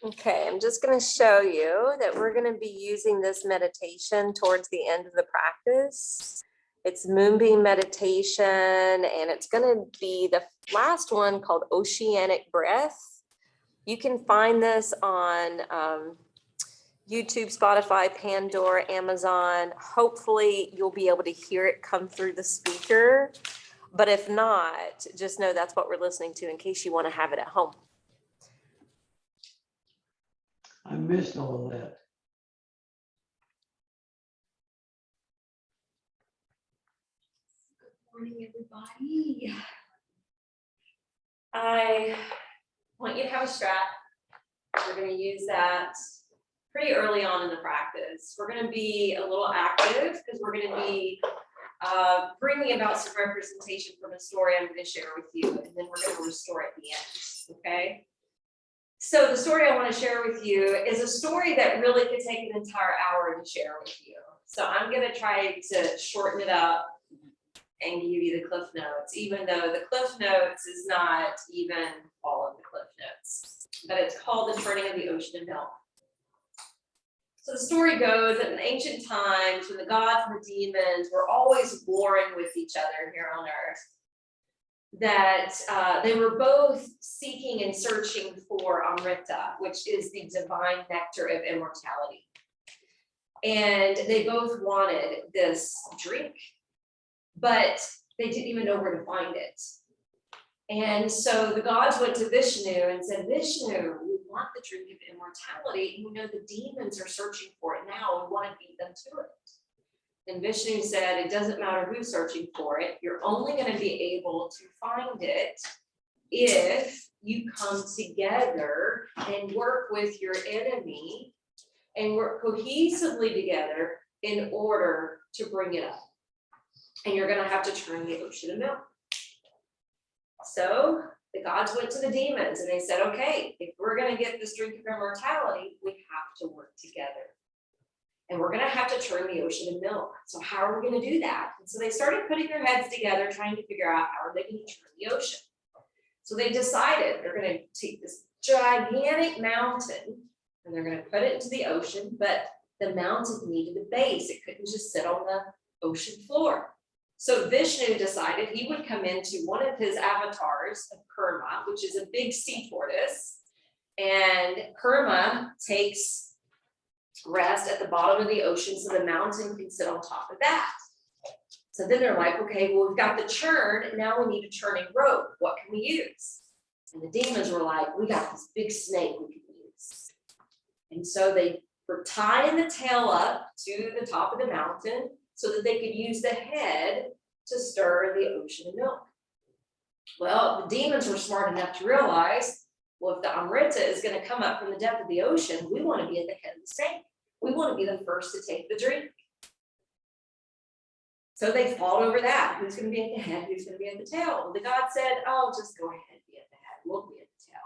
Okay, I'm just going to show you that we're going to be using this meditation towards the end of the practice. It's Moonbeam meditation, and it's going to be the last one called Oceanic Breath. You can find this on YouTube, Spotify, Pandora, Amazon. Hopefully you'll be able to hear it come through the speaker. But if not, just know that's what we're listening to in case you want to have it at home. I missed all of that. Good morning, everybody. I want you to have a strap. We're going to use that pretty early on in the practice. We're going to be a little active because we're going to be bringing about some representation from a story I'm going to share with you, and then we're going to restore at the end, okay? So the story I want to share with you is a story that really could take an entire hour to share with you. So I'm going to try to shorten it up and give you the cliff notes, even though the cliff notes is not even all of the cliff notes, but it's called The Churning of the Ocean and Milk. So the story goes that in ancient times, when the gods and the demons were always warring with each other here on earth, that they were both seeking and searching for Amrita, which is the divine nectar of immortality. And they both wanted this drink, but they didn't even know where to find it. And so the gods went to Vishnu and said, Vishnu, we want the drink of immortality, and we know the demons are searching for it now, and we want to beat them to it. And Vishnu said, it doesn't matter who's searching for it, you're only going to be able to find it if you come together and work with your enemy and work cohesively together in order to bring it up. And you're going to have to turn the ocean to milk. So the gods went to the demons and they said, okay, if we're going to get this drink of immortality, we have to work together. And we're going to have to turn the ocean to milk. So how are we going to do that? And so they started putting their heads together, trying to figure out how are they going to turn the ocean. So they decided they're going to take this gigantic mountain and they're going to put it into the ocean, but the mountain needed a base. It couldn't just sit on the ocean floor. So Vishnu decided he would come into one of his avatars of Kurma, which is a big sea tortoise, and Kurma takes rest at the bottom of the ocean so the mountain can sit on top of that. So then they're like, okay, well, we've got the churn, now we need a churning rope. What can we use? And the demons were like, we got this big snake we can use. And so they were tying the tail up to the top of the mountain so that they could use the head to stir the ocean of milk. Well, the demons were smart enough to realize, well, if the Amrita is going to come up from the depth of the ocean, we want to be at the head of the snake. We want to be the first to take the drink. So they fought over that. Who's going to be at the head? Who's going to be at the tail? Well, the god said, oh, just go ahead and be at the head. We'll be at the tail.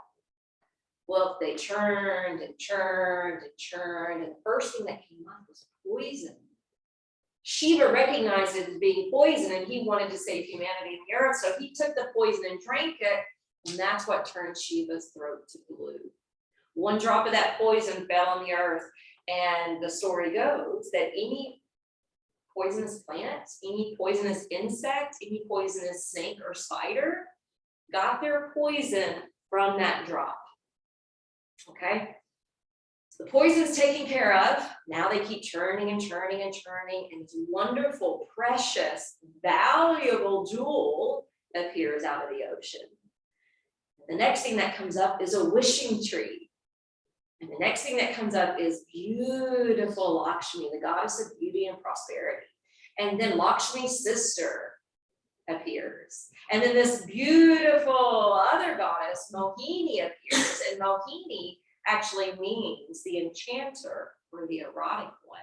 Well, they churned and churned and churned, and the first thing that came up was poison. Shiva recognized it as being poison, and he wanted to save humanity in the earth, so he took the poison and drank it, and that's what turned Shiva's throat to blue. One drop of that poison fell on the earth, and the story goes that any poisonous plant, any poisonous insect, any poisonous snake or spider got their poison from that drop. Okay? So the poison's taken care of. Now they keep churning and churning and churning, and this wonderful, precious, valuable jewel appears out of the ocean. The next thing that comes up is a wishing tree. And the next thing that comes up is beautiful Lakshmi, the goddess of beauty and prosperity. And then Lakshmi's sister appears. And then this beautiful other goddess, Mohini, appears. And Mohini actually means the enchanter or the erotic one.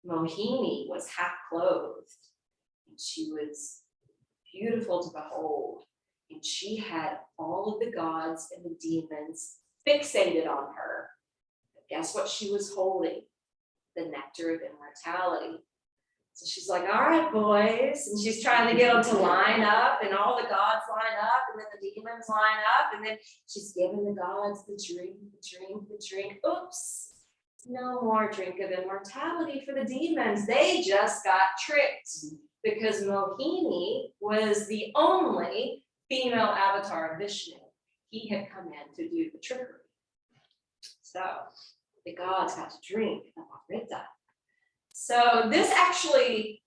Mohini was half clothed, and she was beautiful to behold. And she had all of the gods and the demons fixated on her. But guess what she was holding? The nectar of immortality. So she's like, all right, boys. And she's trying to get them to line up, and all the gods line up, and then the demons line up, and then she's giving the gods the drink, the drink, the drink. Oops, no more drink of immortality for the demons. They just got tricked because Mohini was the only female avatar of Vishnu. He had come in to do the trickery. So the gods got to drink the Amrita. So this actually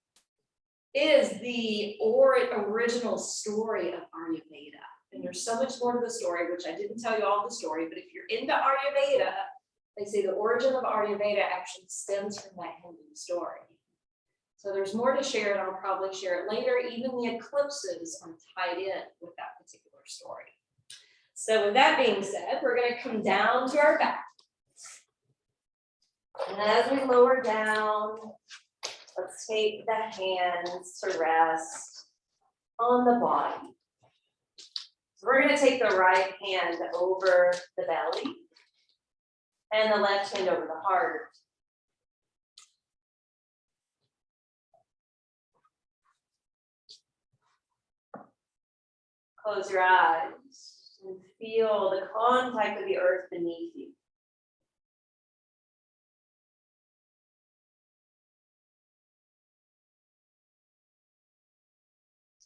is the original story of Ayurveda. And there's so much more to the story, which I didn't tell you all the story, but if you're into Ayurveda, they say the origin of Ayurveda actually stems from that Hindu story. So there's more to share, and I'll probably share it later. Even the eclipses are tied in with that particular story. So with that being said, we're going to come down to our back. And as we lower down, let's take the hands to rest on the body. So we're going to take the right hand over the belly and the left hand over the heart. Close your eyes and feel the contact of the earth beneath you.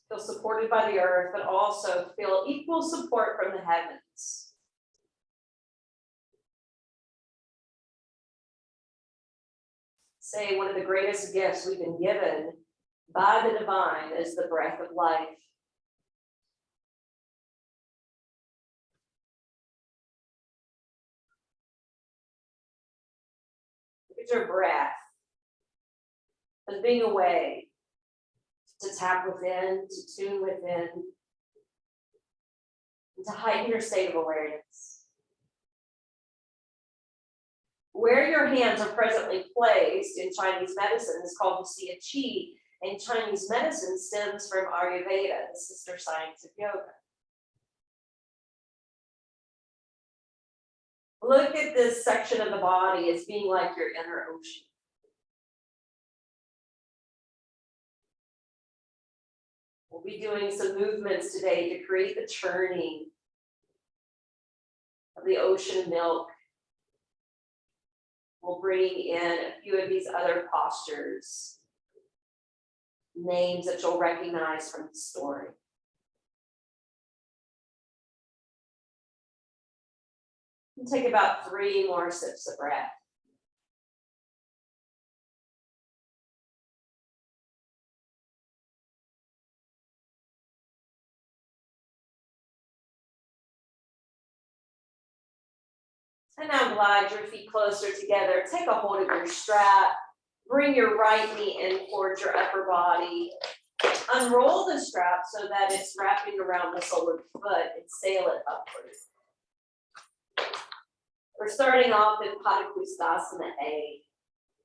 Feel supported by the earth, but also feel equal support from the heavens. Say one of the greatest gifts we've been given by the divine is the breath of life. Look at your breath as being a way to tap within, to tune within, and to heighten your state of awareness. Where your hands are presently placed in Chinese medicine is called the Siya Chi, and Chinese medicine stems from Ayurveda, the sister science of yoga. Look at this section of the body as being like your inner ocean. We'll be doing some movements today to create the churning of the ocean milk. We'll bring in a few of these other postures, names that you'll recognize from the story. And take about 3 more sips of breath. And now glide your feet closer together. Take a hold of your strap. Bring your right knee in towards your upper body. Unroll the strap so that it's wrapping around the sole of the foot and sail it upward. We're starting off in Padangusthasana A,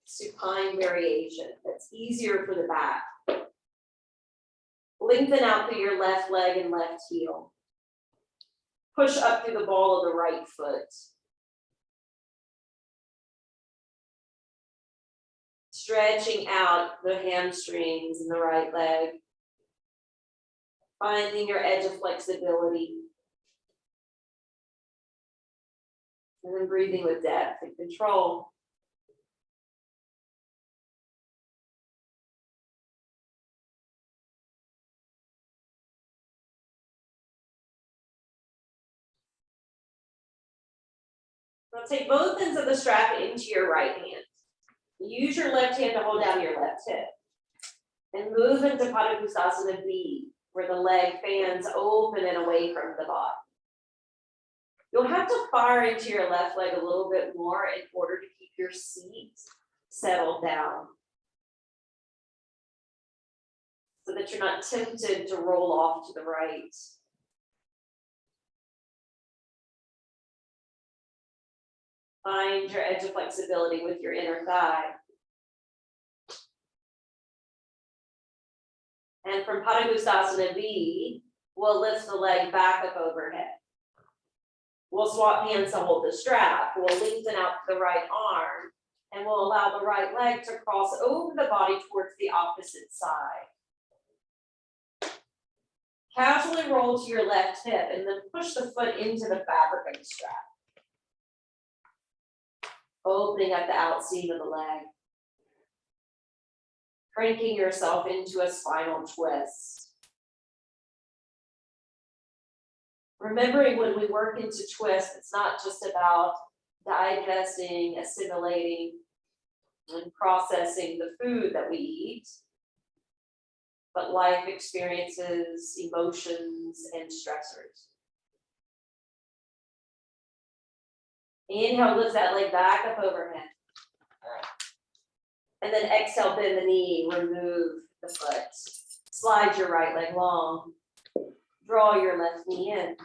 supine variation. That's easier for the back. Lengthen out through your left leg and left heel. Push up through the ball of the right foot. Stretching out the hamstrings in the right leg. Finding your edge of flexibility. And then breathing with depth and control. Now take both ends of the strap into your right hand. Use your left hand to hold down your left hip. And move into Padangusthasana B, where the leg fans open and away from the body. You'll have to fire into your left leg a little bit more in order to keep your seat settled down, so that you're not tempted to roll off to the right. Find your edge of flexibility with your inner thigh. And from Padangusthasana B, we'll lift the leg back up overhead. We'll swap hands to hold the strap. We'll lengthen out the right arm And we'll allow the right leg to cross over the body towards the opposite side. Casually roll to your left hip and then push the foot into the fabric of the strap. Opening up the outseam of the leg. Cranking yourself into a spinal twist. Remembering when we work into twist, it's not just about digesting, assimilating, and processing the food that we eat, but life experiences, emotions, and stressors. Inhale, lift that leg back up overhead. And then exhale, bend the knee, remove the foot. Slide your right leg long. Draw your left knee in.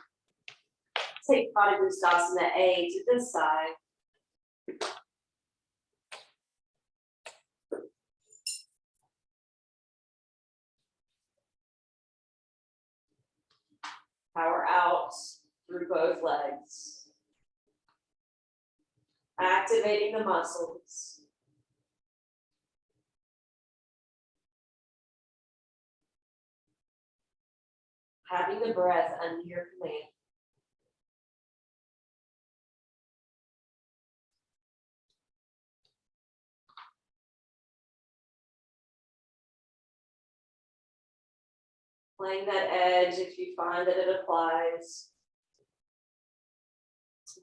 Take Padangusthasana A to this side. Power out through both legs. Activating the muscles. Having the breath under your command. Playing that edge if you find that it applies.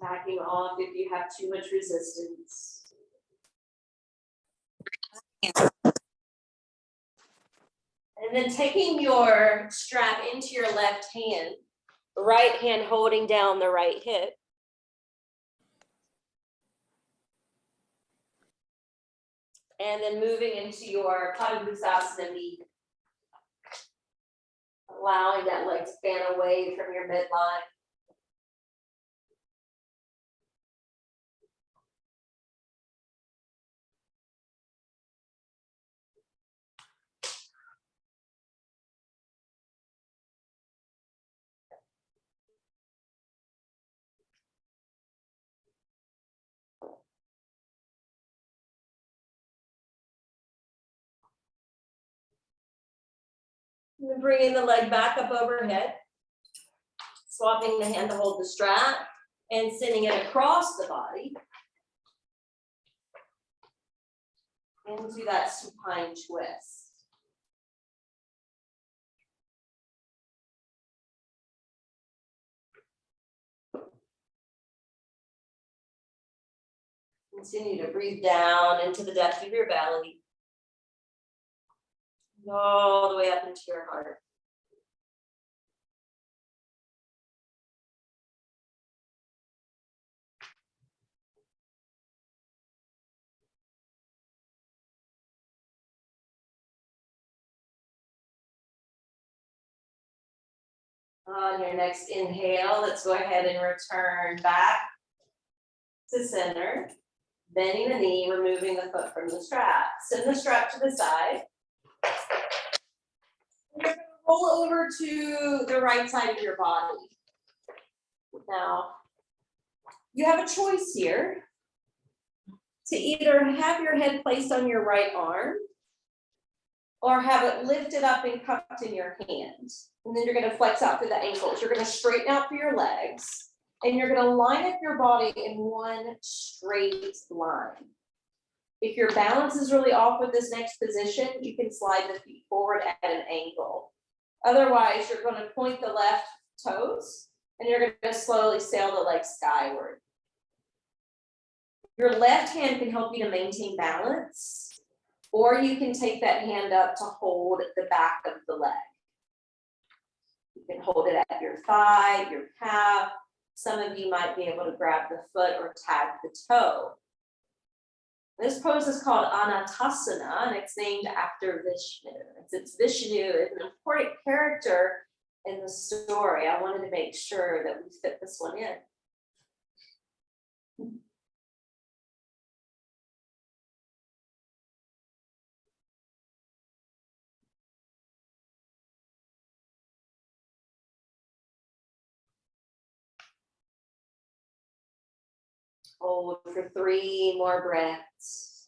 Backing off if you have too much resistance. And then taking your strap into your left hand, right hand holding down the right hip. And then moving into your Padangusthasana B. Allowing that leg to fan away from your midline. And then bringing the leg back up overhead. Swapping the hand to hold the strap and sending it across the body. Into that supine twist. Continue to breathe down into the depth of your belly. All the way up into your heart. On your next inhale, let's go ahead and return back to center. Bending the knee, removing the foot from the strap. Send the strap to the side. You're going to roll over to the right side of your body. Now, you have a choice here to either have your head placed on your right arm or have it lifted up and cupped in your hand. And then you're going to flex out through the ankles. You're going to straighten out through your legs. And you're going to line up your body in one straight line. If your balance is really off with this next position, you can slide the feet forward at an angle. Otherwise, you're going to point the left toes and you're going to slowly sail the legs skyward. Your left hand can help you to maintain balance, or you can take that hand up to hold the back of the leg. You can hold it at your thigh, your calf. Some of you might be able to grab the foot or tag the toe. This pose is called Anatasana, and it's named after Vishnu. Since Vishnu is an important character in the story, I wanted to make sure that we fit this one in. Hold for 3 more breaths.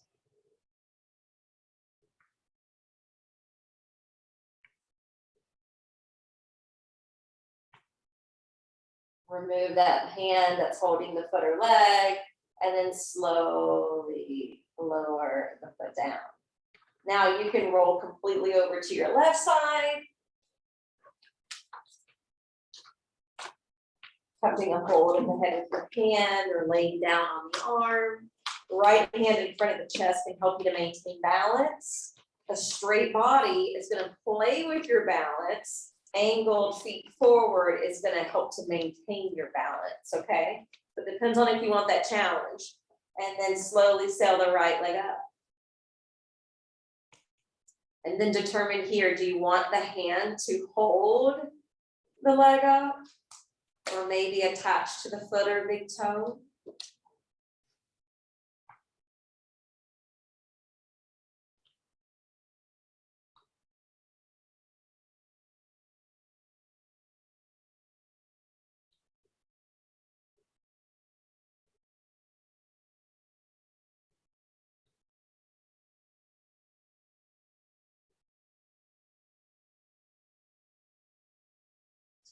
Remove that hand that's holding the foot or leg, and then slowly lower the foot down. Now you can roll completely over to your left side. Having a hold of the head of your hand or laying down on the arm. Right hand in front of the chest can help you to maintain balance. A straight body is going to play with your balance. Angled feet forward is going to help to maintain your balance, okay? So it depends on if you want that challenge. And then slowly sail the right leg up. And then determine here, do you want the hand to hold the leg up? Or maybe attached to the foot or big toe?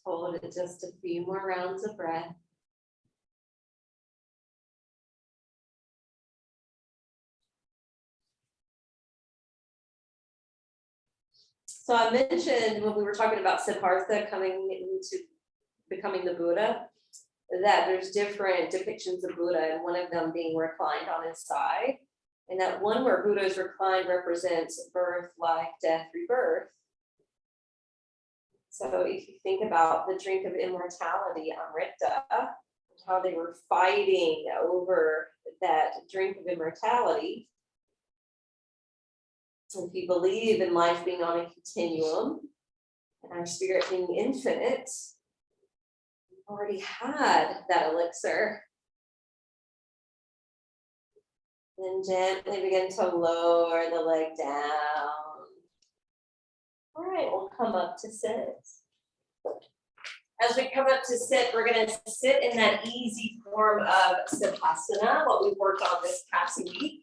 Hold it just a few more rounds of breath. So I mentioned when we were talking about Siddhartha coming into becoming the Buddha, that there's different depictions of Buddha, and one of them being reclined on his side. And that one where Buddha is reclined represents birth, life, death, rebirth. So if you think about the drink of immortality, Amrita, how they were fighting over that drink of immortality. So if you believe in life being on a continuum and our spirit being infinite, we've already had that elixir. Then gently begin to lower the leg down. All right, we'll come up to sit. As we come up to sit, we're going to sit in that easy form of Savasana, what we worked on this past week.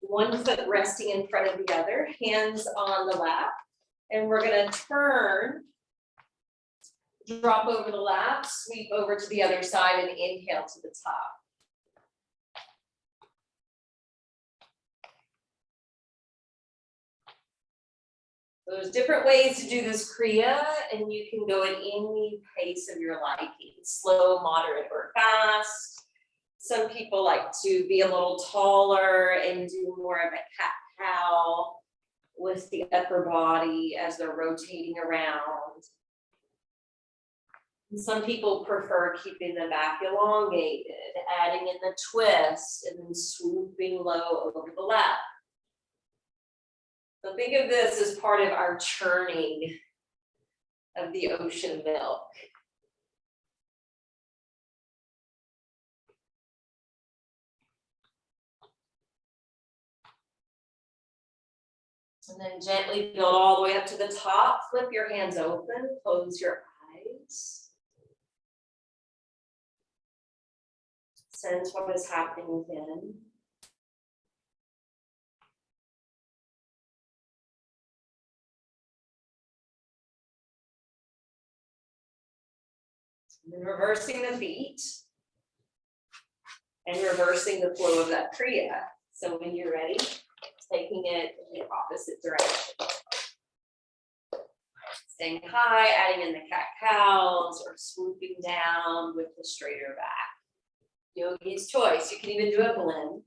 One foot resting in front of the other, hands on the lap. And we're going to turn, drop over the lap, sweep over to the other side, and inhale to the top. There's different ways to do this Kriya, and you can go at any pace of your liking, slow, moderate, or fast. Some people like to be a little taller and do more of a cat-cow with the upper body as they're rotating around. And some people prefer keeping the back elongated, adding in the twist, and then swooping low over the lap. So think of this as part of our churning of the ocean milk. And then gently build all the way up to the top. Flip your hands open, close your eyes. Sense what is happening within. And then reversing the feet and reversing the flow of that Kriya. So when you're ready, taking it in the opposite direction. Staying high, adding in the cat-cows, or swooping down with the straighter back. Yogi's choice. You can even do a blend.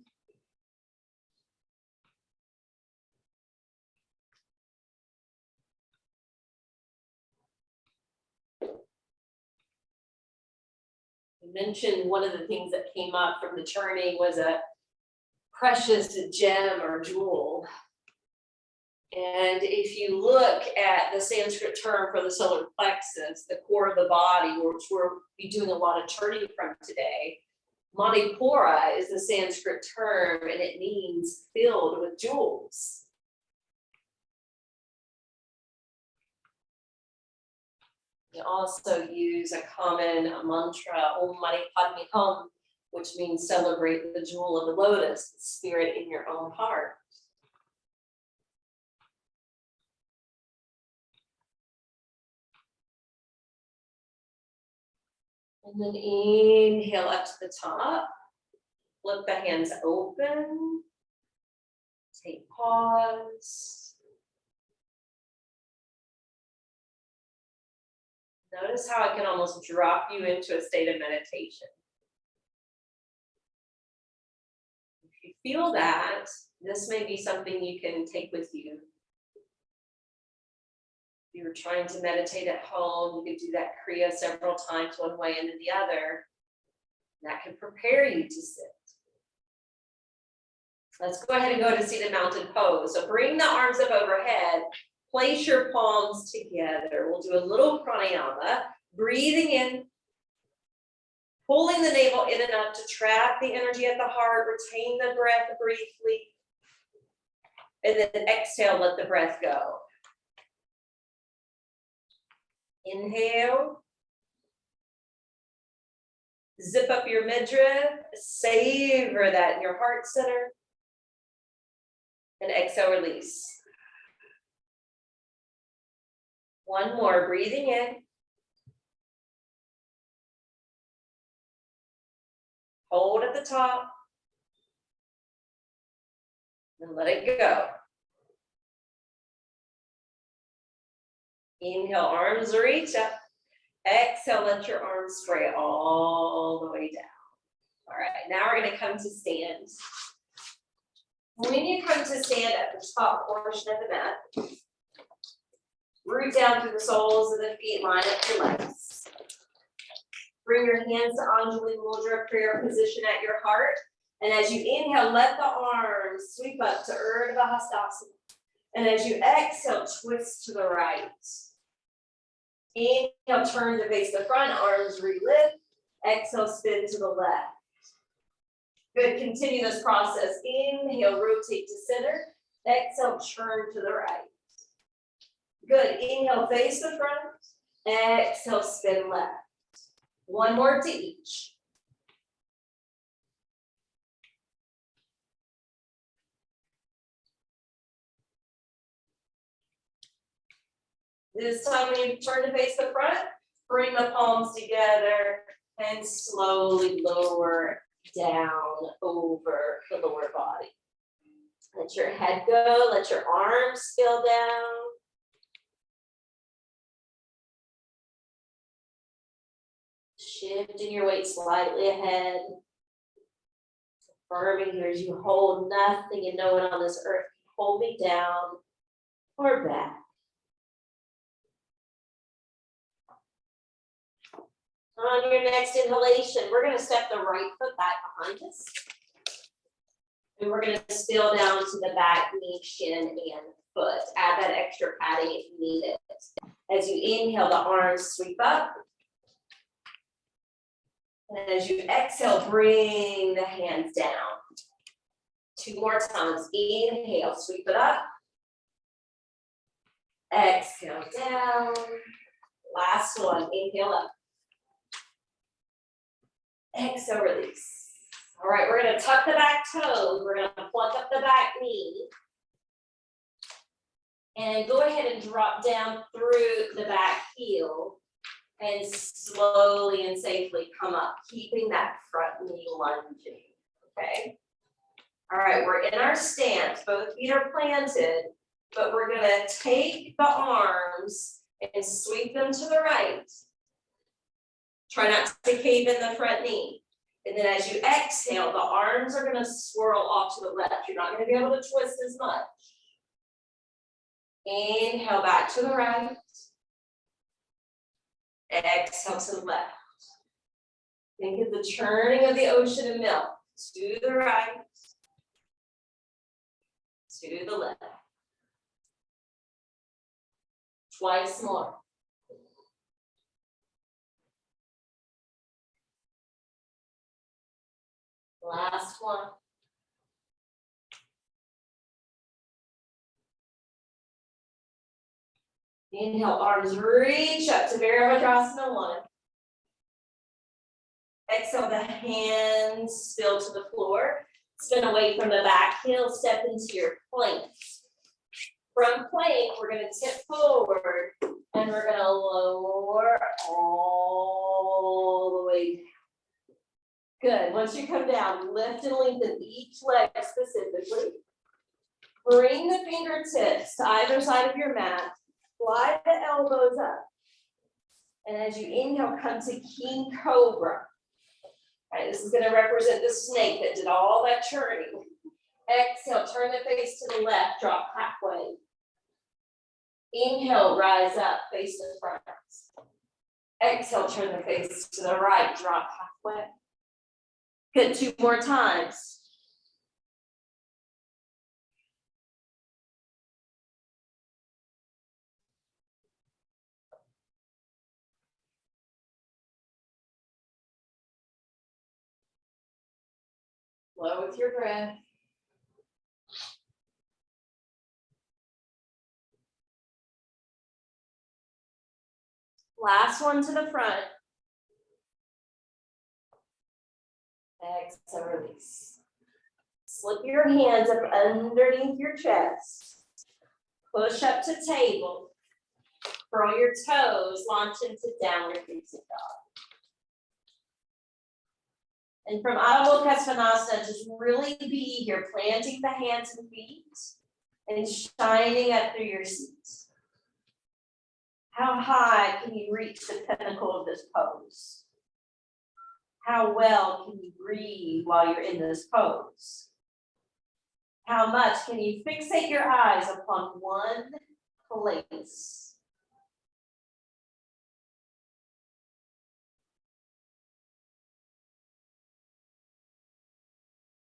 I mentioned one of the things that came up from the churning was a precious gem or jewel. And if you look at the Sanskrit term for the solar plexus, the core of the body, which we'll be doing a lot of churning from today, Manipura is the Sanskrit term, and it means filled with jewels. You also use a common mantra, Om Mani Padme Hum, which means celebrate the jewel of the lotus, the spirit in your own heart. And then inhale up to the top. Flip the hands open. Take pause. Notice how it can almost drop you into a state of meditation. If you feel that, this may be something you can take with you. If you're trying to meditate at home, you could do that Kriya several times, one way and then the other. That can prepare you to sit. Let's go ahead and go to seated mountain pose. So bring the arms up overhead. Place your palms together. We'll do a little pranayama. Breathing in, pulling the navel in and up to trap the energy at the heart. Retain the breath briefly. And then exhale, let the breath go. Inhale. Zip up your midriff. Savor that in your heart center. And exhale, release. One more, breathing in. Hold at the top. And let it go. Inhale, arms reach up. Exhale, let your arms spray all the way down. All right, now we're gonna come to stand. When you come to stand at the top portion of the mat, root down through the soles of the feet, line up your legs. Bring your hands to Anjali Mudra, prayer position at your heart. And as you inhale, let the arms sweep up to Urdhva Hastasana. And as you exhale, twist to the right. Inhale, turn to face the front, arms relift. Exhale, spin to the left. Good, continue this process. Inhale, rotate to center. Exhale, turn to the right. Good, inhale, face the front. Exhale, spin left. One more to each. This time when you turn to face the front, bring the palms together and slowly lower down over the lower body. Let your head go, let your arms spill down. Shifting your weight slightly ahead. Affirming here as you hold nothing and no one on this earth can hold me down or back. On your next inhalation, we're going to step the right foot back behind us. And we're going to spill down to the back knee, shin, and foot. Add that extra padding if you need it. As you inhale, the arms sweep up. And as you exhale, bring the hands down. Two more times. Inhale, sweep it up. Exhale, down. Last one. Inhale up. Exhale, release. All right, we're going to tuck the back toes. We're going to pluck up the back knee. And go ahead and drop down through the back heel. And slowly and safely come up, keeping that front knee lunging, okay? All right, we're in our stance. Both feet are planted, but we're going to take the arms and sweep them to the right. Try not to cave in the front knee. And then as you exhale, the arms are going to swirl off to the left. You're not going to be able to twist as much. Inhale back to the right. Exhale to the left. Think of the churning of the ocean of milk. To the right. To the left. Twice more. Last one. Inhale, arms reach up to Virabhadrasana 1. Exhale, the hands spill to the floor. Spin away from the back heel, step into your plank. From plank, we're gonna tip forward and we're gonna lower all the way down. Good, once you come down, lift and lengthen each leg specifically. Bring the fingertips to either side of your mat, slide the elbows up. And as you inhale, come to King Cobra. All right, this is gonna represent the snake that did all that churning. Exhale, turn the face to the left, drop halfway. Inhale, rise up, face to front. Exhale, turn the face to the right, drop halfway. Good, 2 more times. Flow with your breath. Last one to the front. Exhale, release. Slip your hands up underneath your chest. Push up to table. Curl your toes, launch into downward facing dog. And from Adho Mukha Svanasana, just really be here, planting the hands and feet and shining up through your seat. How high can you reach the pinnacle of this pose? How well can you breathe while you're in this pose? How much can you fixate your eyes upon one place?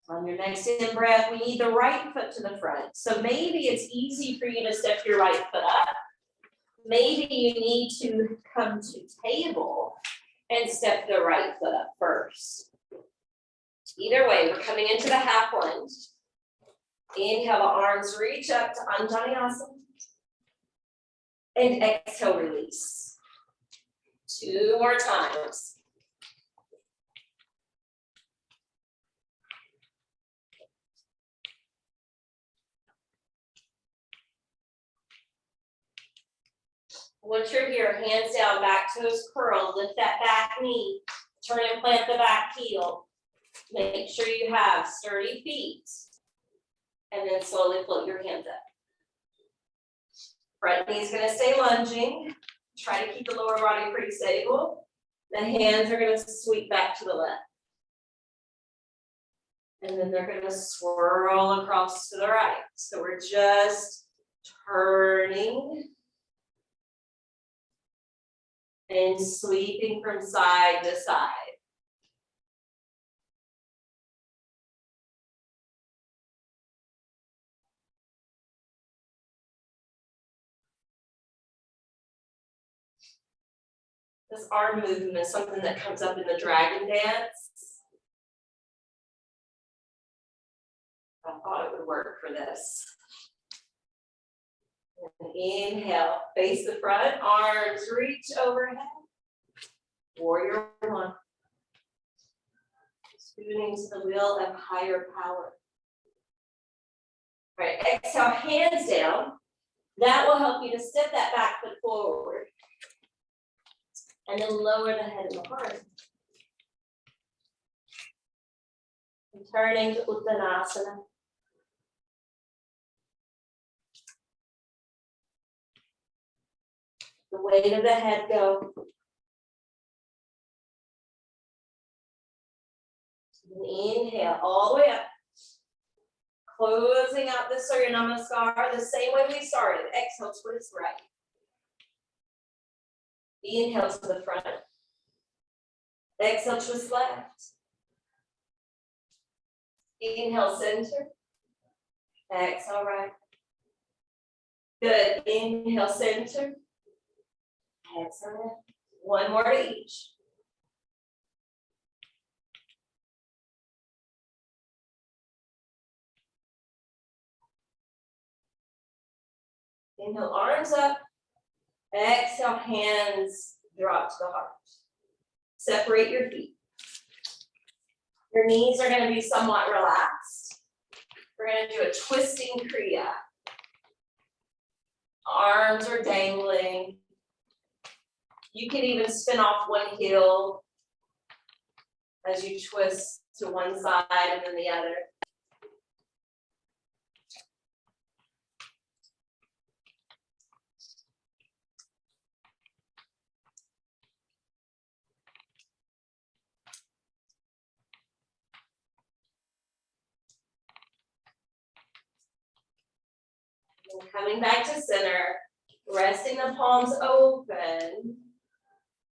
On your next in breath, we need the right foot to the front. So maybe it's easy for you to step your right foot up. Maybe you need to come to table and step the right foot up first. Either way, we're coming into the half lunge. Inhale, the arms reach up to Anjaneyasana. And exhale, release. 2 more times. Once you're here, hands down, back toes curled, lift that back knee, turn and plant the back heel. Make sure you have sturdy feet. And then slowly float your hands up. Front knee's gonna stay lunging. Try to keep the lower body pretty stable. The hands are gonna sweep back to the left. And then they're gonna swirl across to the right. So we're just turning and sweeping from side to side. This arm movement is something that comes up in the dragon dance. I thought it would work for this. And inhale, face the front, arms reach overhead. Warrior 1. Tuning to the wheel of higher power. All right, exhale, hands down. That will help you to step that back foot forward. And then lower the head and the heart. And turning to Uttanasana. The weight of the head go. And inhale all the way up. Closing out the Surya Namaskar the same way we started. Exhale, twist right. Inhale to the front. Exhale, twist left. Inhale, center. Exhale, right. Good. Inhale, center. Exhale, left. 1 more to each. Inhale, arms up. Exhale, hands drop to the heart. Separate your feet. Your knees are going to be somewhat relaxed. We're going to do a twisting kriya. Arms are dangling. You can even spin off one heel as you twist to one side and then the other. And coming back to center, resting the palms open,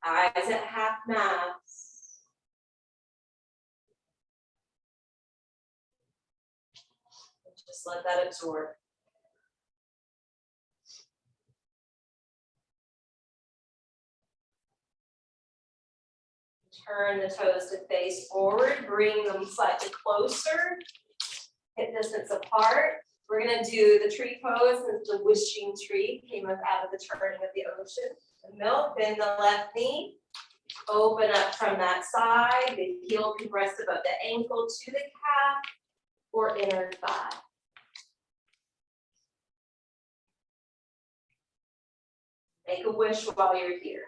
eyes at half mast. Just let that absorb. Turn the toes to face forward, bring them slightly closer, hip distance apart. We're gonna do the tree pose, as the wishing tree came up out of the turning of the ocean. The milk, bend the left knee, open up from that side, the heel can rest above the ankle to the calf or inner thigh. Make a wish while you're here.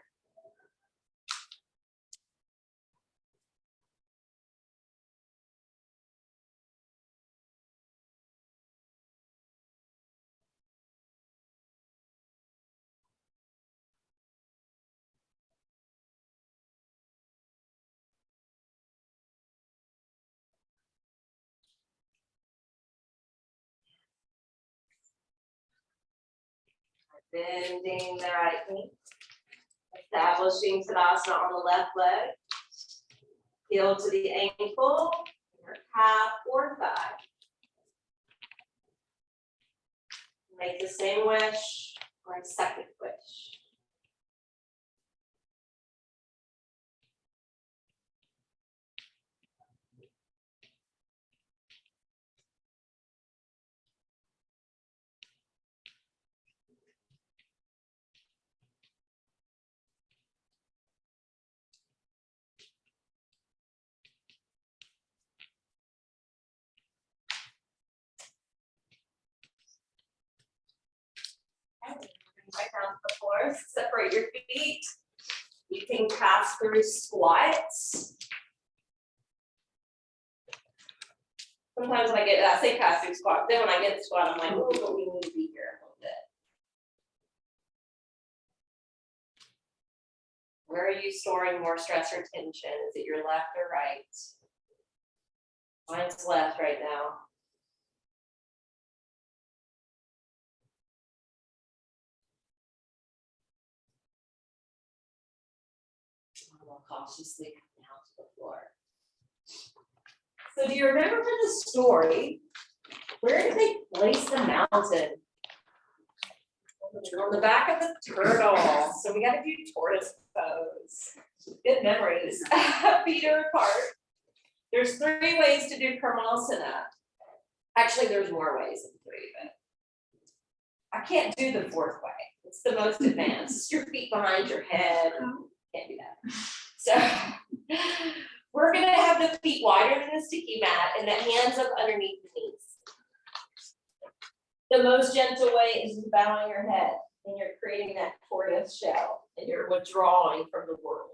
Bending the right knee. Establishing Tadasana on the left leg. Heel to the ankle, or calf or thigh. Make the same wish or a second wish. Right down to the floor, separate your feet. You can pass through squats. Sometimes when I say pass through squat, then when I get to squat, I'm like, oh, but we need to be here a little bit. Where are you storing more stress or tension? Is it your left or right? Mine's left right now. I'll cautiously come down to the floor. So do you remember from the story, where did they place the mountain? On the back of the turtle. So we got to do tortoise pose. Good memories. Feet are apart. There's 3 ways to do Karmasana. Actually, there's more ways than 3, but I can't do the 4th way. It's the most advanced. It's your feet behind your head. Can't do that. So we're gonna have the feet wider than the sticky mat and the hands up underneath the knees. The most gentle way is bowing your head and you're creating that tortoise shell and you're withdrawing from the world.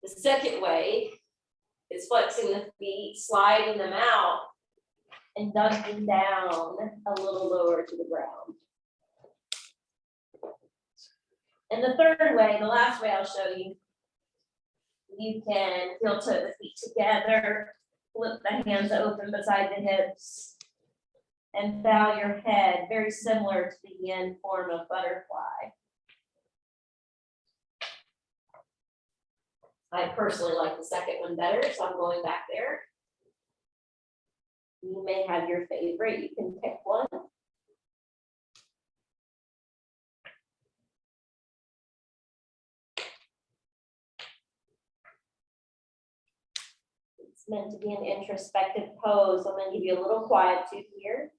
The second way is flexing the feet, sliding them out, and ducking down a little lower to the ground. And the third way, the last way I'll show you, you can heel toe the feet together, flip the hands open beside the hips, and bow your head, very similar to the yin form of butterfly. I personally like the second one better, so I'm going back there. You may have your favorite, you can pick one. It's meant to be an introspective pose. I'm going to give you a little quietude here.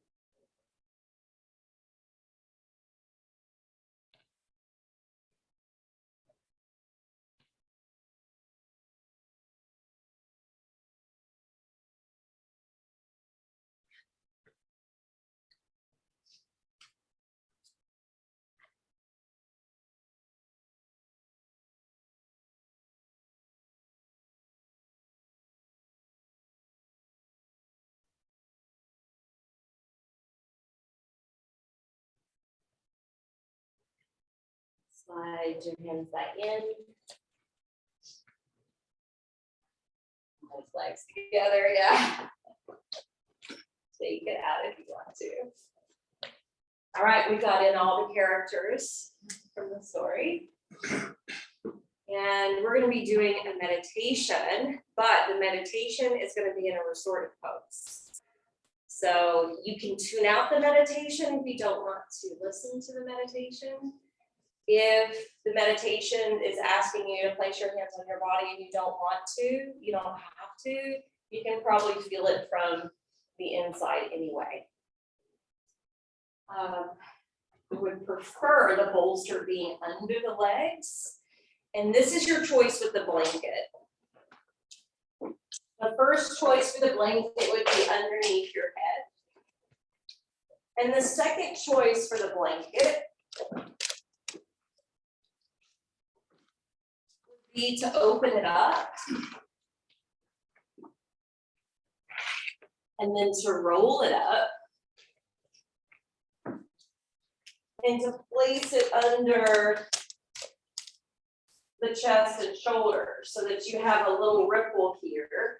Slide your hands back in. Those legs together, yeah. Take it out if you want to. All right, we got in all the characters from the story. And we're going to be doing a meditation, but the meditation is going to be in a restorative pose. So you can tune out the meditation if you don't want to listen to the meditation. If the meditation is asking you to place your hands on your body and you don't want to, you don't have to. You can probably feel it from the inside anyway. I would prefer the bolster being under the legs. And this is your choice with the blanket. The first choice for the blanket would be underneath your head. And the second choice for the blanket would be to open it up and then to roll it up and to place it under the chest and shoulders so that you have a little ripple here.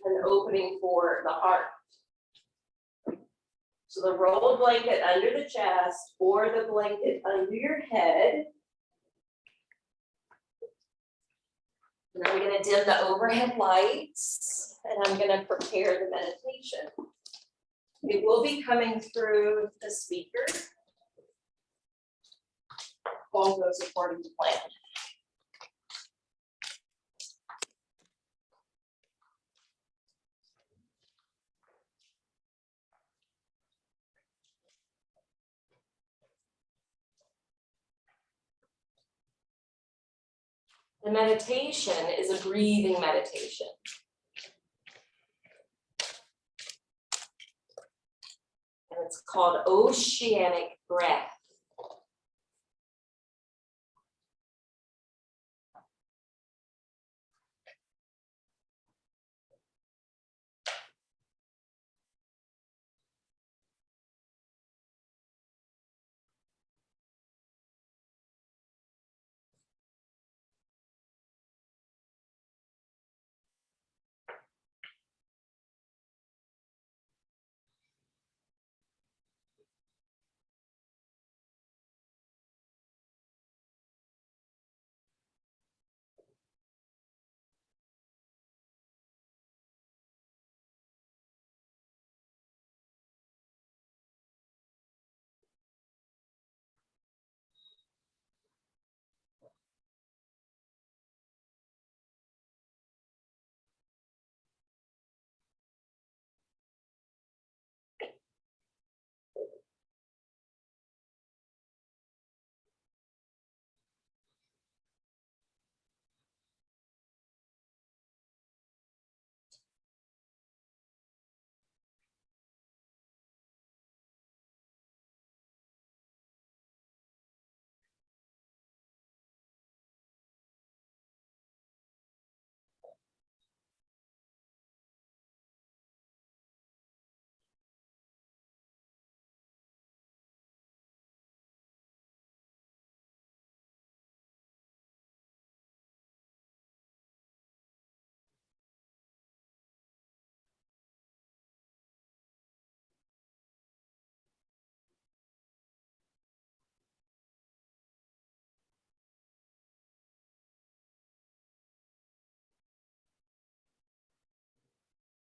An opening for the heart. So the rolled blanket under the chest or the blanket under your head. And I'm going to dim the overhead lights and I'm going to prepare the meditation. It will be coming through the speaker. All goes according to plan. The meditation is a breathing meditation. And it's called oceanic breath.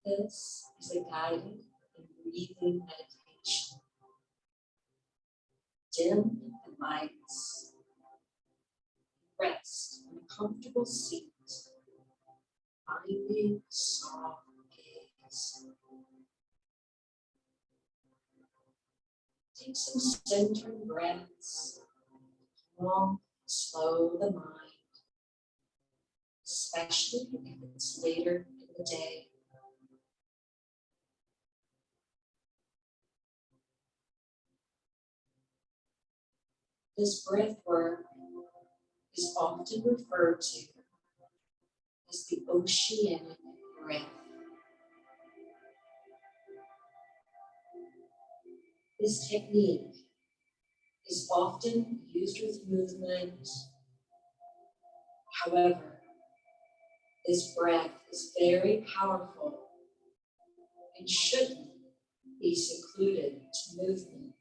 This is a guided and breathing meditation. Dim the lights. Rest in a comfortable seat. Finding soft gaze. Take some centering breaths. Calm, slow the mind, especially if it's later in the day. This breath work is often referred to as the oceanic breath. This technique is often used with movement. However, this breath is very powerful and shouldn't be secluded to movement.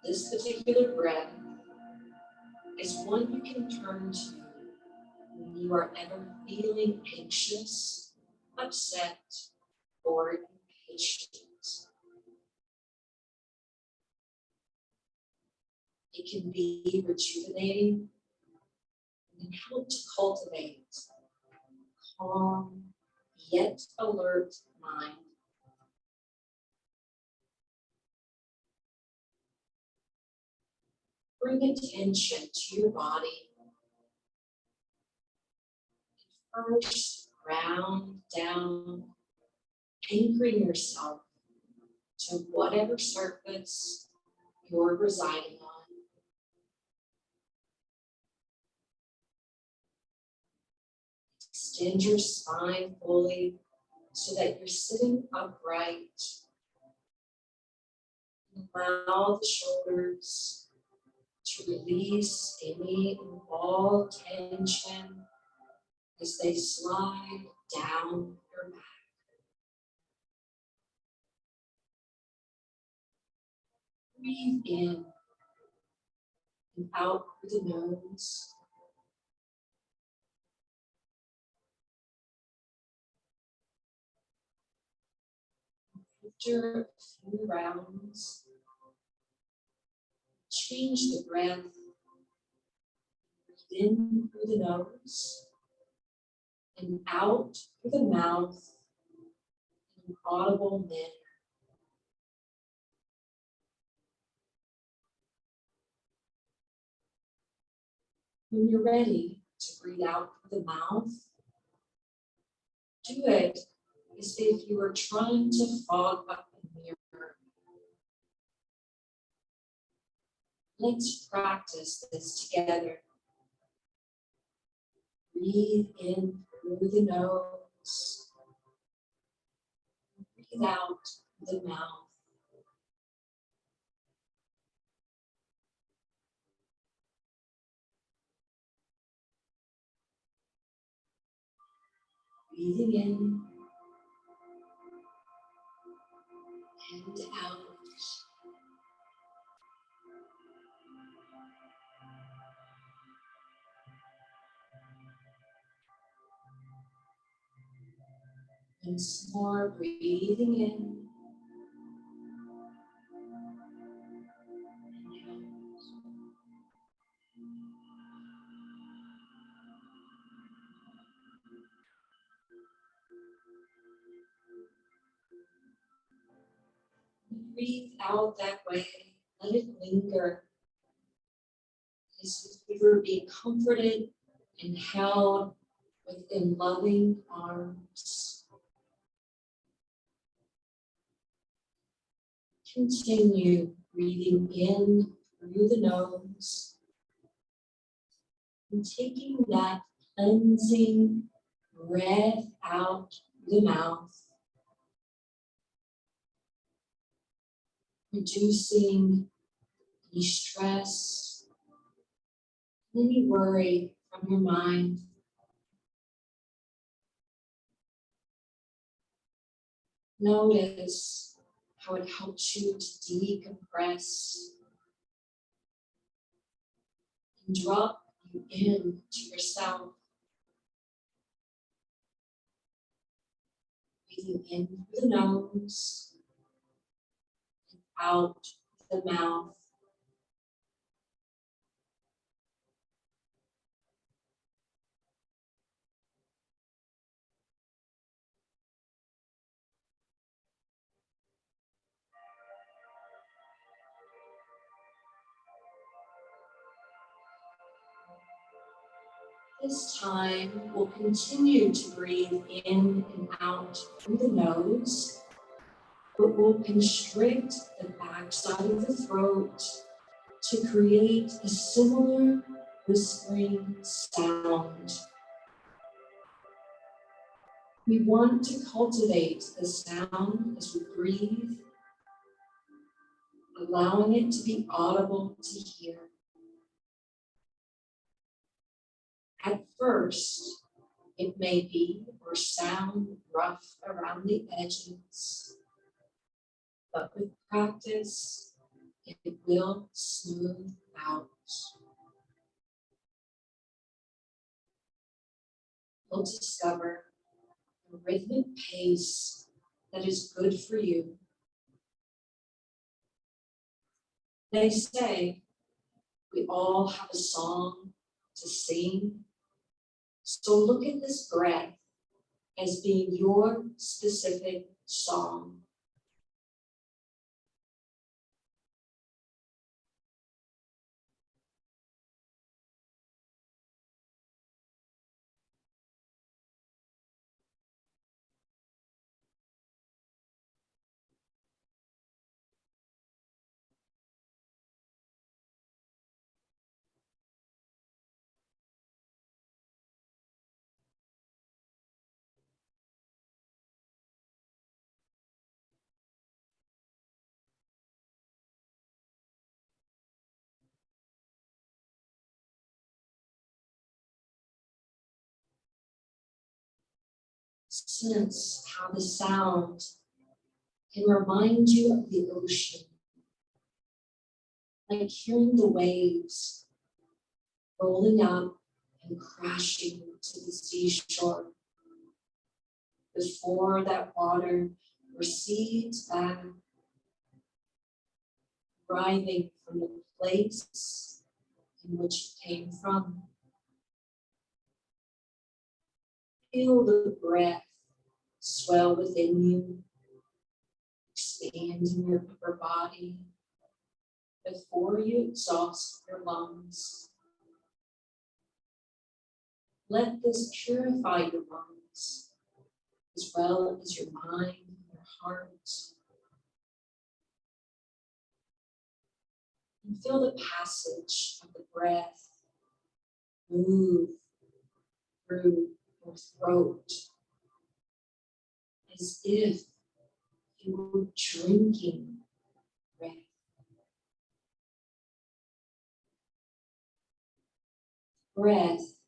This particular breath is one you can turn to when you are ever feeling anxious, upset, or impatient. It can be rejuvenating and help to cultivate a calm yet alert mind. Bring attention to your body. First, ground down, anchoring yourself to whatever surface you're residing on. Extend your spine fully so that you're sitting upright. Allow the shoulders to release any and all tension as they slide down your back. Breathe in and out through the nose. After a few rounds, change the breath. Breathe in through the nose and out through the mouth in an audible manner. When you're ready to breathe out through the mouth, do it as if you were trying to fog up a mirror. Let's practice this together. Breathe in through the nose. Breathe out through the mouth. Breathing in and out. Once more, breathing in and out. Breathe out that way. Let it linger. As if you were being comforted and held within loving arms. Continue breathing in through the nose and taking that cleansing breath out through the mouth, reducing any stress, any worry from your mind. Notice how it helps you to decompress and drop you into yourself. Breathing in through the nose and out through the mouth. This time, we'll continue to breathe in and out through the nose, but we'll constrict the backside of the throat to create a similar whispering sound. We want to cultivate the sound as we breathe allowing it to be audible to hear. At first, it may be or sound rough around the edges, but with practice, it will smooth out. You'll discover a rhythmic pace that is good for you. They say we all have a song to sing, so look at this breath as being your specific song. Sense how the sound can remind you of the ocean, like hearing the waves rolling up and crashing to the seashore before that water recedes back, arriving from the place in which it came from. Feel the breath swell within you, expand in your upper body before you exhaust your lungs. Let this purify your lungs, as well as your mind and your heart. And feel the passage of the breath move through your throat, as if you were drinking breath. Breath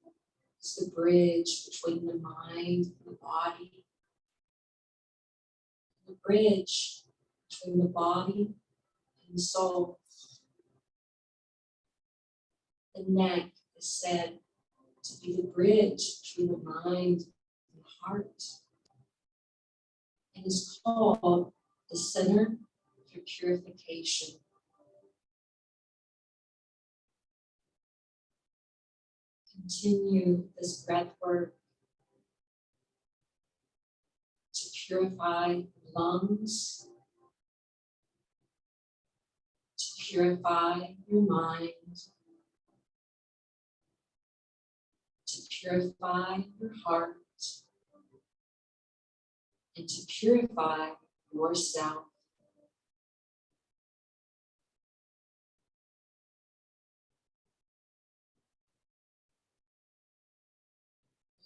is the bridge between the mind and the body, the bridge between the body and the soul. The neck is said to be the bridge between the mind and the heart, and is called the center for purification. Continue this breath work to purify lungs, to purify your mind, to purify your heart, and to purify yourself.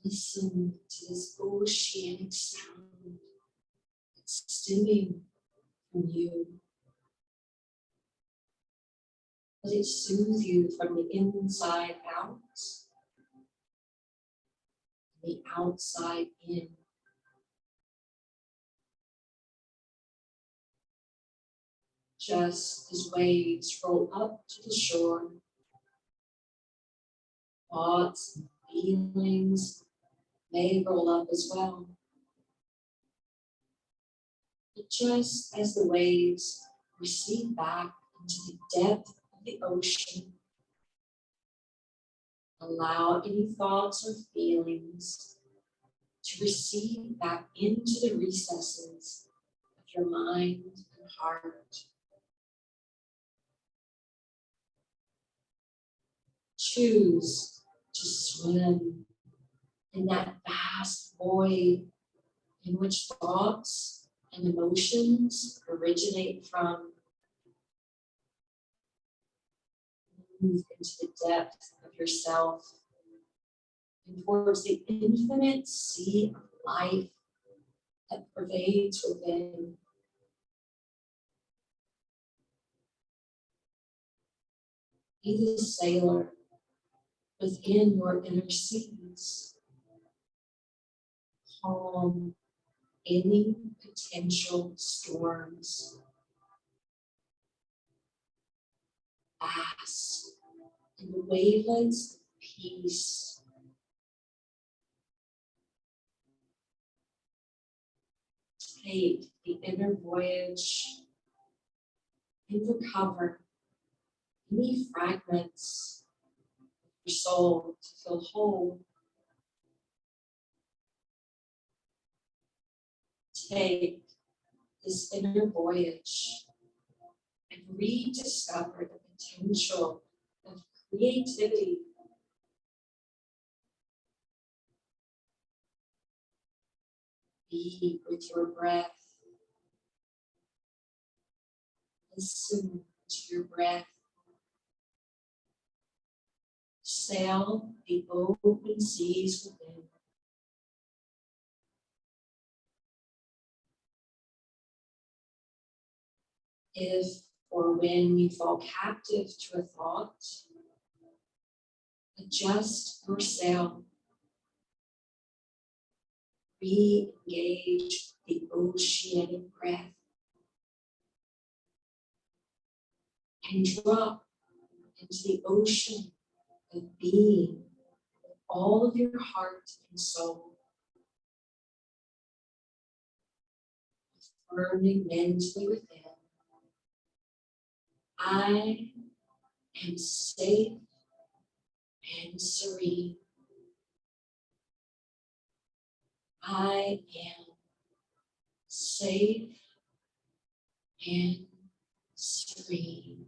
Listen to this oceanic sound that's stemming from you. Let it soothe you from the inside out, and the outside in. Just as waves roll up to the shore, thoughts and feelings may roll up as well. But just as the waves recede back into the depth of the ocean, allow any thoughts or feelings to recede back into the recesses of your mind and heart. Choose to swim in that vast void in which thoughts and emotions originate from. Move into the depth of yourself and towards the infinite sea of life that pervades within. Be the sailor within your inner seas. Calm any potential storms. Bask in the wavelets of peace. Take the inner voyage and recover any fragments of your soul to feel whole. Take this inner voyage and rediscover the potential of creativity. Be with your breath. Listen to your breath. Sail the open seas within. If or when you fall captive to a thought, adjust your sail. Re-engage the oceanic breath and drop into the ocean of being with all of your heart and soul. Affirming mentally within, I am safe and serene. I am safe and serene.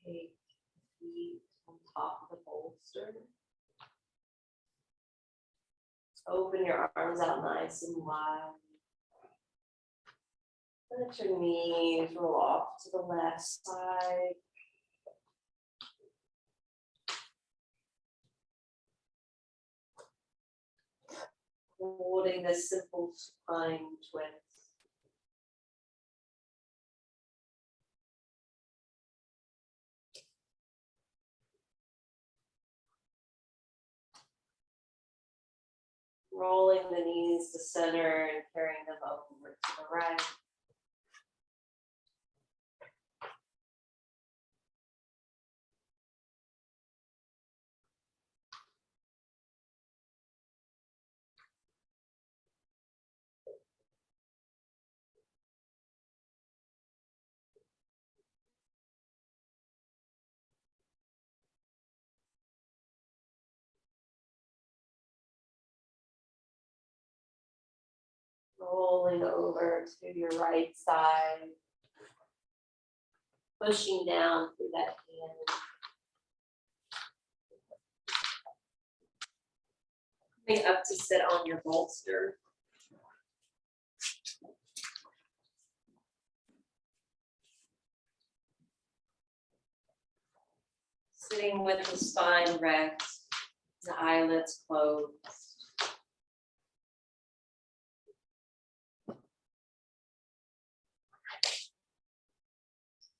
Take the feet on top of the bolster. Open your arms out nice and wide. Let your knees roll off to the left side. Holding this simple spine twist. Rolling the knees to center and carrying them over to the right. Rolling over to your right side. Pushing down through that hand. Coming up to sit on your bolster. Sitting with the spine erect, the eyelids closed.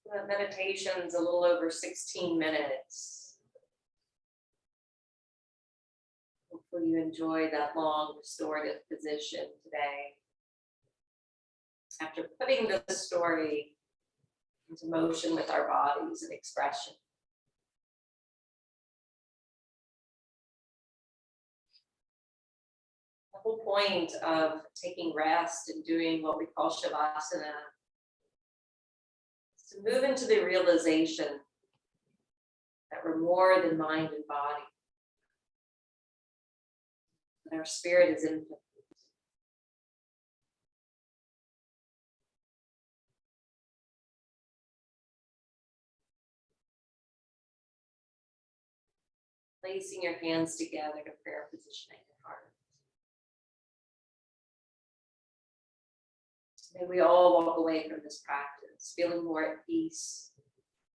The meditation's a little over 16 minutes. Hopefully you enjoy that long restorative position today. After putting the story into motion with our bodies and expression. The whole point of taking rest and doing what we call Shavasana is to move into the realization that we're more than mind and body. That our spirit is infinite. Placing your hands together to prayer position at your heart. May we all walk away from this practice feeling more at peace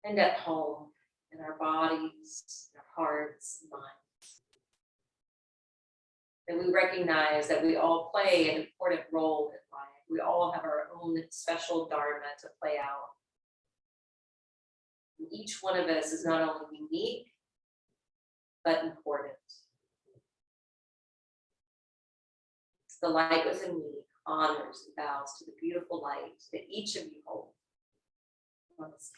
and at home in our bodies, our hearts, and minds. And we recognize that we all play an important role in life. We all have our own special dharma to play out. And each one of us is not only unique, but important. It's the light within me honors and bows to the beautiful light that each of you hold. Namaste.